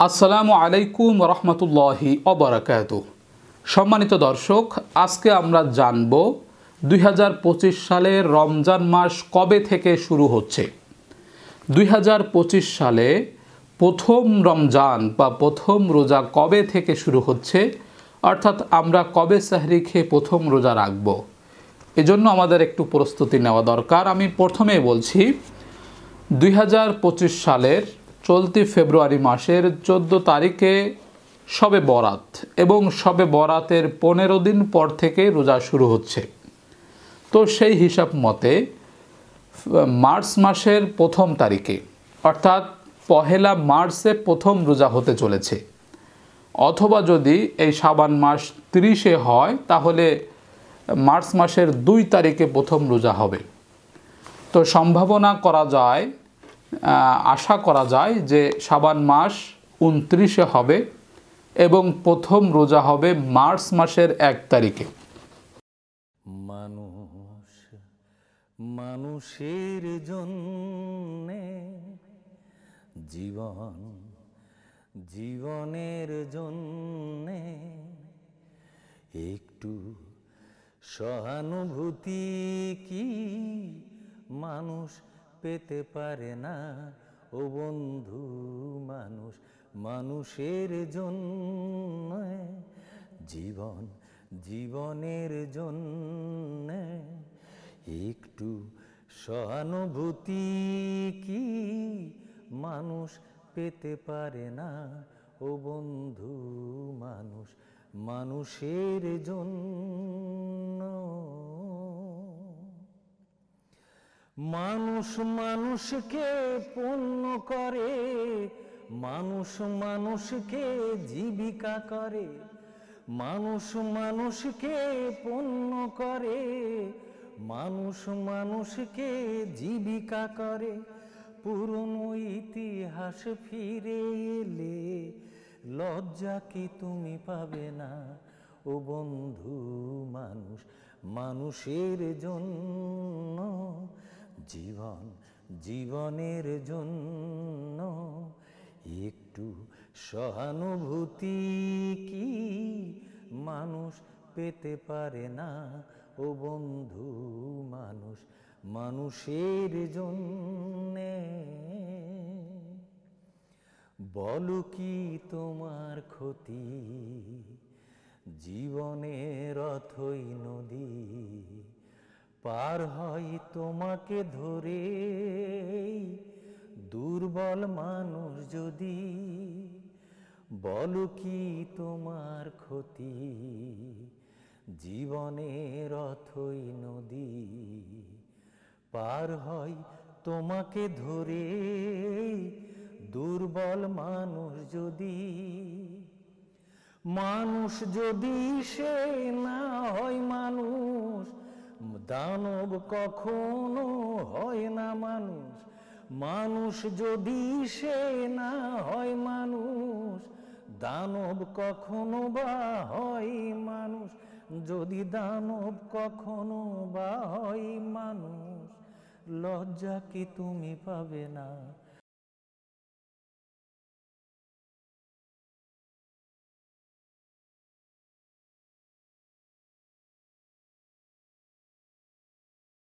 আসসালামু আলাইকুম রহমতুল্লাহি অবরাকাতু। সম্মানিত দর্শক, আজকে আমরা জানব 2025 সালের রমজান মাস কবে থেকে শুরু হচ্ছে। 2025 সালে প্রথম রমজান বা প্রথম রোজা কবে থেকে শুরু হচ্ছে, অর্থাৎ আমরা কবে সাহরি খেয়ে প্রথম রোজা রাখব, এজন্য আমাদের একটু প্রস্তুতি নেওয়া দরকার। আমি প্রথমেই বলছি 2025 সালের চলতি ফেব্রুয়ারি মাসের 14 তারিখে শবে বরাত এবং শবে বরাতের 15 দিন পর থেকে রোজা শুরু হচ্ছে। তো সেই হিসাব মতে মার্চ মাসের প্রথম তারিখে অর্থাৎ পহেলা মার্চে প্রথম রোজা হতে চলেছে, অথবা যদি এই শাবান মাস 30-এ হয় তাহলে মার্চ মাসের 2 তারিখে প্রথম রোজা হবে। তো সম্ভাবনা করা যায়, আশা করা যায় যে শাবান মাস 29-এ হবে এবং প্রথম রোজা হবে মার্চ মাসের 1 তারিখে। মানুষ মানুষের জন্যে, জীবন জীবনের জন্যে একটু সহানুভূতি কি মানুষ পেতে পারে না? ও বন্ধু, মানুষ মানুষের জন্য, জীবন জীবনের জন্য একটু সহানুভূতি কি মানুষ পেতে পারে না? ও বন্ধু, মানুষ মানুষের জন্য। মানুষ মানুষকে পণ্য করে, মানুষ মানুষকে জীবিকা করে, মানুষ মানুষকে পণ্য করে, মানুষ মানুষকে জীবিকা করে। পুরনো ইতিহাস ফিরে এলে লজ্জা কি তুমি পাবে না? ও বন্ধু, মানুষ মানুষের জন্য, জীবন জীবনের জন্য একটু সহানুভূতি কি মানুষ পেতে পারে না? ও বন্ধু, মানুষ মানুষের জন্যে। বলো কি তোমার ক্ষতি, জীবনের অথই নদী পার হয় তোমাকে ধরে, দুর্বল মানুষ যদি। বলো কি তোমার ক্ষতি, জীবনের অথই নদী পার হয় তোমাকে ধরে, দুর্বল মানুষ যদি। মানুষ যদি সে না হয় মানুষ, দানব কখনো হয় না মানুষ। মানুষ যদি সে না হয় মানুষ, দানব কখনো বা হয় মানুষ। যদি দানব কখনো বা হয় মানুষ, লজ্জা কি তুমি পাবে না?